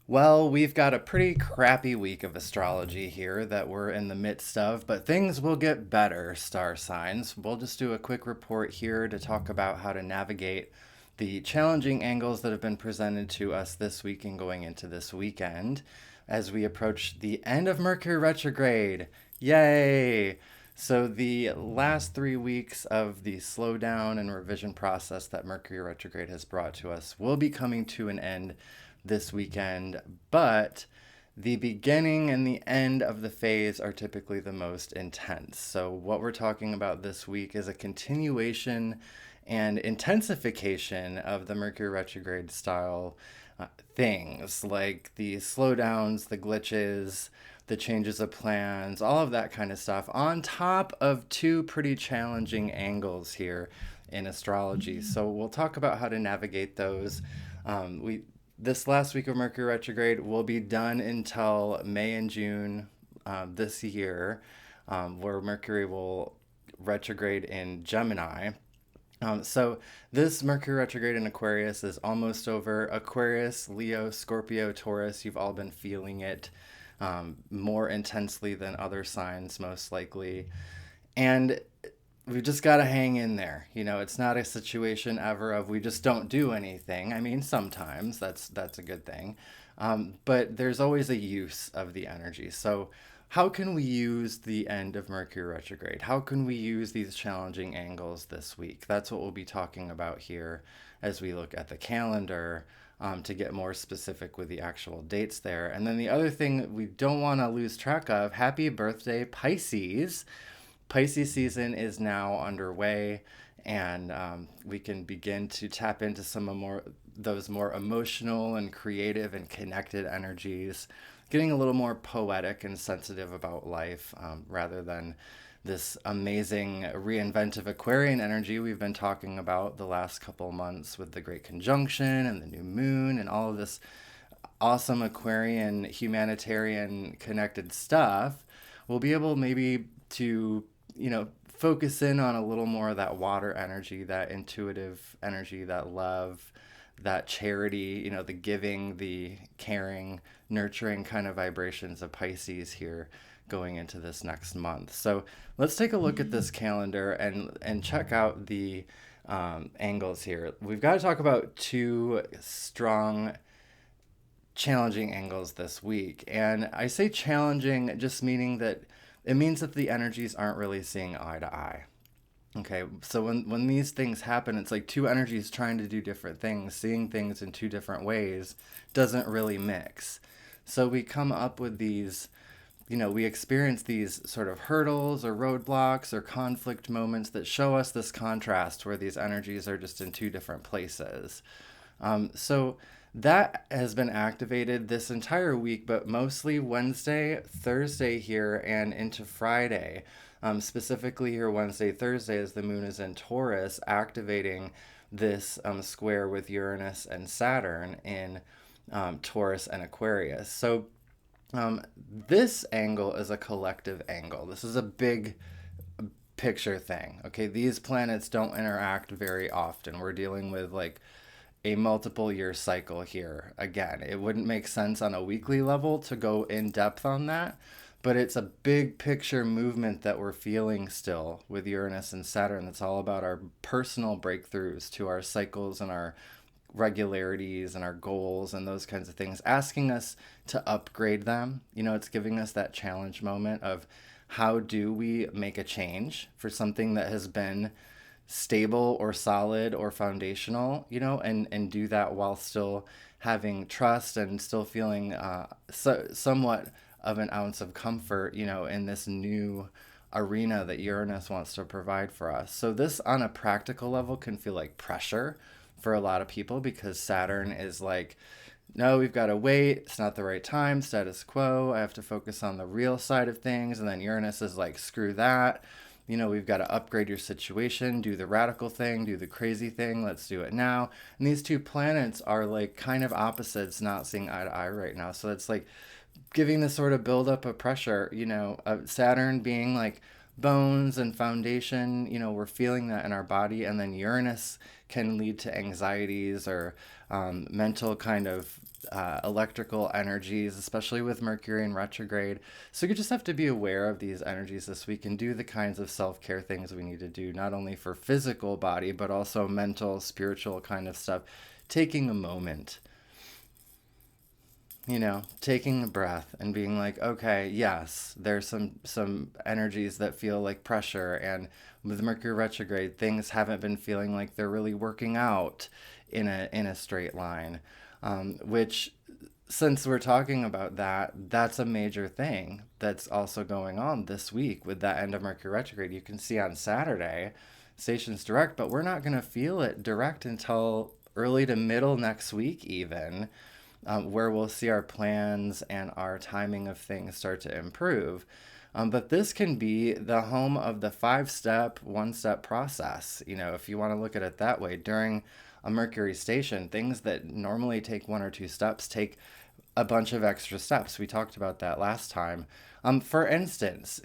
Well, we've got a pretty crappy week of astrology here that we're in the midst of, but things will get better, star signs. We'll just do a quick report here to talk about how to navigate the challenging angles that have been presented to us this week and going into this weekend as we approach the end of Mercury retrograde. Yay! So, the last 3 weeks of the slowdown and revision process that Mercury retrograde has brought to us will be coming to an end this weekend, but the beginning and the end of the phase are typically the most intense. So, what we're talking about this week is a continuation and intensification of the Mercury retrograde style things like the slowdowns, the glitches, the changes of plans, all of that kind of stuff, on top of two pretty challenging angles here in astrology. So, we'll talk about how to navigate those. We This last week of Mercury retrograde will be done until May and June this year, where Mercury will retrograde in Gemini. So this Mercury retrograde in Aquarius is almost over. Aquarius, Leo, Scorpio, Taurus, you've all been feeling it more intensely than other signs, most likely. And we've just got to hang in there. It's not a situation ever of we just don't do anything. I mean, sometimes that's a good thing, but there's always a use of the energy. So, how can we use the end of Mercury retrograde? How can we use these challenging angles this week? That's what we'll be talking about here as we look at the calendar. To get more specific with the actual dates there. And then the other thing that we don't want to lose track of, happy birthday, Pisces. Pisces season is now underway, and we can begin to tap into some of those more emotional and creative and connected energies, getting a little more poetic and sensitive about life rather than this amazing reinventive Aquarian energy we've been talking about the last couple months with the Great Conjunction and the new moon and all of this awesome Aquarian humanitarian connected stuff. We'll be able maybe to focus in on a little more of that water energy, that intuitive energy, that love, that charity, the giving, the caring, nurturing kind of vibrations of Pisces here going into this next month. So let's take a look at this calendar and check out the angles here. We've got to talk about two strong challenging angles this week. And I say challenging just meaning that it means that the energies aren't really seeing eye to eye. Okay, so when these things happen, it's like two energies trying to do different things, seeing things in two different ways doesn't really mix. So we come up with these, we experience these sort of hurdles or roadblocks or conflict moments that show us this contrast where these energies are just in two different places. So that has been activated this entire week, but mostly Wednesday, Thursday here, and into Friday. Specifically here, Wednesday, Thursday, as the moon is in Taurus, activating this square with Uranus and Saturn in Taurus and Aquarius. So this angle is a collective angle. This is a big picture thing. Okay, these planets don't interact very often. We're dealing with like a multiple year cycle here. Again, it wouldn't make sense on a weekly level to go in depth on that, but it's a big picture movement that we're feeling still with Uranus and Saturn. That's all about our personal breakthroughs to our cycles and our regularities and our goals and those kinds of things, asking us to upgrade them. It's giving us that challenge moment of how do we make a change for something that has been stable or solid or foundational, and do that while still having trust and still feeling somewhat of an ounce of comfort, in this new arena that Uranus wants to provide for us. So this on a practical level can feel like pressure for a lot of people because Saturn is like, no, we've got to wait. It's not the right time. Status quo. I have to focus on the real side of things. And then Uranus is like, screw that. We've got to upgrade your situation, do the radical thing, do the crazy thing. Let's do it now. And these two planets are like kind of opposites, not seeing eye to eye right now. So it's like giving this sort of buildup of pressure, Saturn being like bones and foundation. We're feeling that in our body. And then Uranus can lead to anxieties or mental kind of electrical energies, especially with Mercury in retrograde. So you just have to be aware of these energies this week and do the kinds of self-care things we need to do, not only for physical body, but also mental, spiritual kind of stuff. Taking a moment, taking a breath and being like, okay, yes, there's some energies that feel like pressure, and with Mercury retrograde, things haven't been feeling like they're really working out in a straight line, which, since we're talking about that, that's a major thing that's also going on this week with that end of Mercury retrograde. You can see on Saturday, stations direct, but we're not going to feel it direct until early to middle next week, even, where we'll see our plans and our timing of things start to improve. But this can be the home of the 5-step, 1-step process. If you want to look at it that way, during a Mercury station, things that normally take 1 or 2 steps take a bunch of extra steps. We talked about that last time. For instance,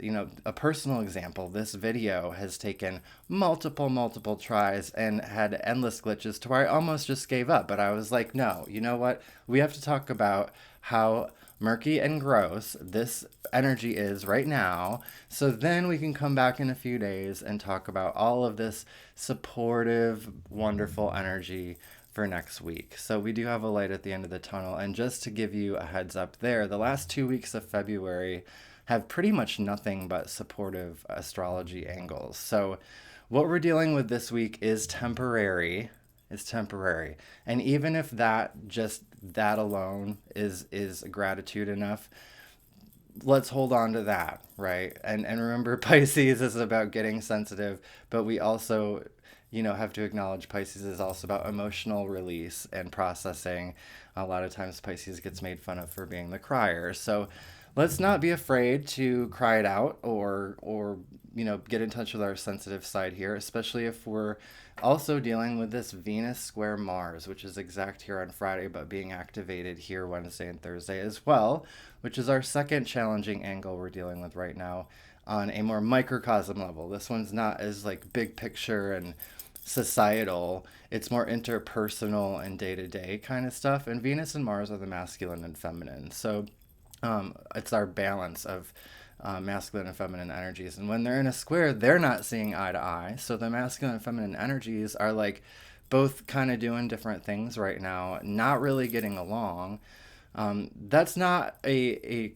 a personal example, this video has taken multiple tries and had endless glitches to where I almost just gave up. But I was like, no, you know what? We have to talk about how murky and gross this energy is right now. So then we can come back in a few days and talk about all of this supportive, wonderful energy for next week. So we do have a light at the end of the tunnel. And just to give you a heads up there, the last 2 weeks of February have pretty much nothing but supportive astrology angles. So what we're dealing with this week is temporary. It's temporary. And even if that alone is gratitude enough, let's hold on to that, right? And remember, Pisces is about getting sensitive, but we also have to acknowledge Pisces is also about emotional release and processing. A lot of times Pisces gets made fun of for being the crier. So let's not be afraid to cry it out, or get in touch with our sensitive side here, especially if we're also dealing with this Venus square Mars, which is exact here on Friday, but being activated here Wednesday and Thursday as well, which is our second challenging angle we're dealing with right now on a more microcosm level. This one's not as like big picture and societal. It's more interpersonal and day-to-day kind of stuff. And Venus and Mars are the masculine and feminine. So it's our balance of masculine and feminine energies. And when they're in a square, they're not seeing eye to eye. So the masculine and feminine energies are like both kind of doing different things right now, not really getting along. That's not a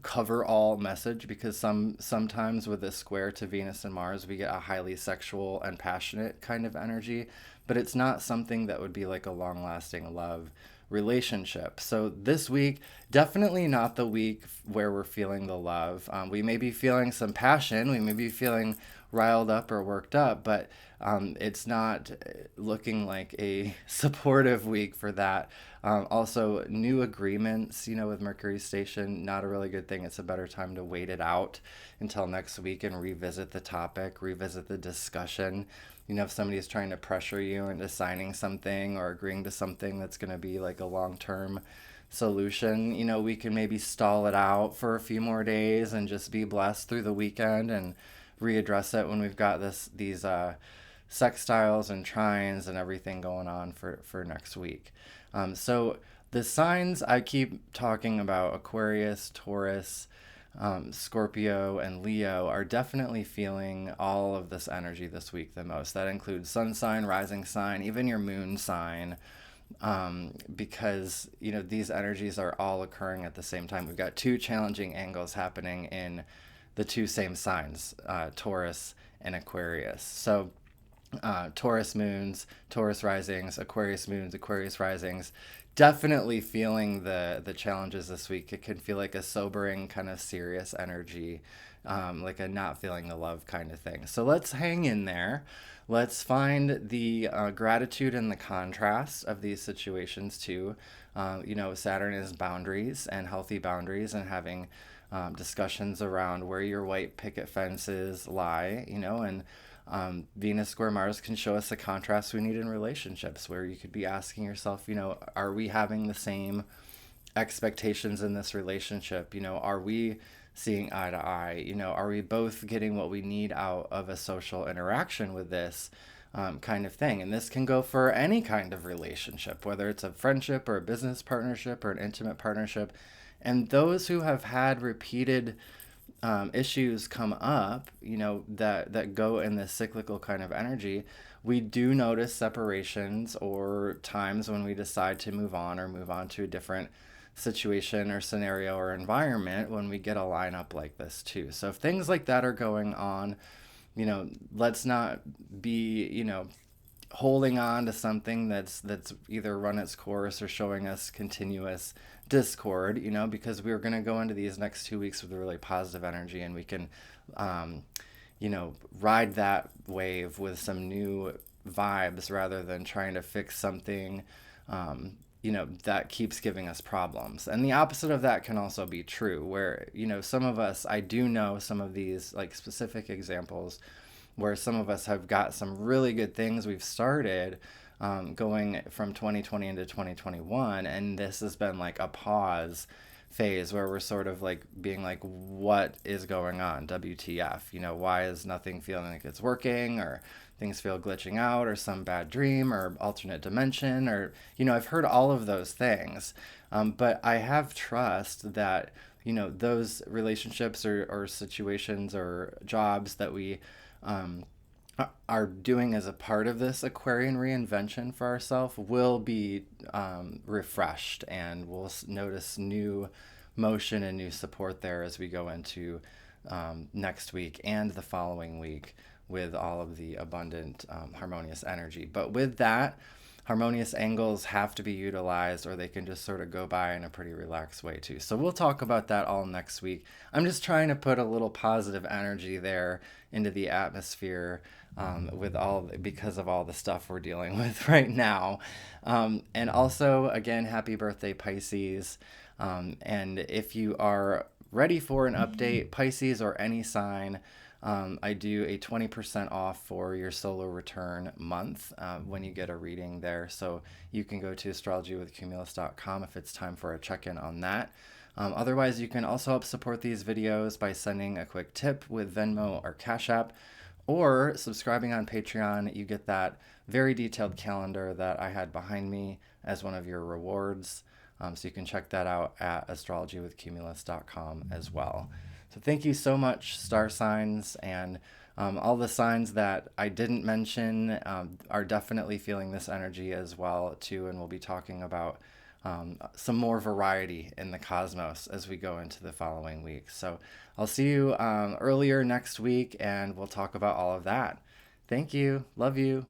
cover all message, because sometimes with this square to Venus and Mars, we get a highly sexual and passionate kind of energy, but it's not something that would be like a long lasting love relationship. So this week, definitely not the week where we're feeling the love. We may be feeling some passion, we may be feeling riled up or worked up, but it's not looking like a supportive week for that. Also, new agreements, with Mercury station, not a really good thing. It's a better time to wait it out until next week and revisit the topic, revisit the discussion. If somebody is trying to pressure you into signing something or agreeing to something that's going to be like a long-term solution, we can maybe stall it out for a few more days and just be blessed through the weekend and readdress it when we've got these sextiles and trines and everything going on for next week. So the signs I keep talking about, Aquarius, Taurus, Scorpio, and Leo, are definitely feeling all of this energy this week the most. That includes sun sign, rising sign, even your moon sign, because these energies are all occurring at the same time. We've got 2 challenging angles happening in the 2 same signs, Taurus and Aquarius. So Taurus moons, Taurus risings, Aquarius moons, Aquarius risings, definitely feeling the challenges this week. It can feel like a sobering, kind of serious energy, like a not feeling the love kind of thing. So let's hang in there. Let's find the gratitude and the contrast of these situations too. Saturn is boundaries and healthy boundaries, and having discussions around where your white picket fences lie, and Venus square Mars can show us the contrast we need in relationships, where you could be asking yourself, are we having the same expectations in this relationship? Are we seeing eye to eye? Are we both getting what we need out of a social interaction with this kind of thing? And this can go for any kind of relationship, whether it's a friendship or a business partnership or an intimate partnership. And those who have had repeated issues come up, that go in this cyclical kind of energy, we do notice separations or times when we decide to move on or move on to a different situation or scenario or environment when we get a lineup like this too. So if things like that are going on, let's not be, holding on to something that's either run its course or showing us continuous discord, because we're going to go into these next 2 weeks with a really positive energy, and we can ride that wave with some new vibes rather than trying to fix something that keeps giving us problems. And the opposite of that can also be true, where some of us, I do know some of these like specific examples where some of us have got some really good things we've started going from 2020 into 2021, and this has been like a pause phase where we're sort of like being like, what is going on? WTF? Why is nothing feeling like it's working, or things feel glitching out, or some bad dream, or alternate dimension, or I've heard all of those things, but I have trust that those relationships or situations or jobs that we are doing as a part of this Aquarian reinvention for ourselves will be refreshed, and we'll notice new motion and new support there as we go into next week and the following week with all of the abundant harmonious energy. But with that, harmonious angles have to be utilized, or they can just sort of go by in a pretty relaxed way too. So we'll talk about that all next week. I'm just trying to put a little positive energy there into the atmosphere because of all the stuff we're dealing with right now. And also, again, happy birthday, Pisces. And if you are ready for an update, Pisces or any sign, I do a 20% off for your solar return month when you get a reading there. So you can go to astrologywithcumulus.com if it's time for a check-in on that. Otherwise, you can also help support these videos by sending a quick tip with Venmo or Cash App, or subscribing on Patreon. You get that very detailed calendar that I had behind me as one of your rewards. So you can check that out at astrologywithcumulus.com as well. So thank you so much, star signs, and all the signs that I didn't mention are definitely feeling this energy as well too, and we'll be talking about some more variety in the cosmos as we go into the following week. So I'll see you earlier next week, and we'll talk about all of that. Thank you. Love you.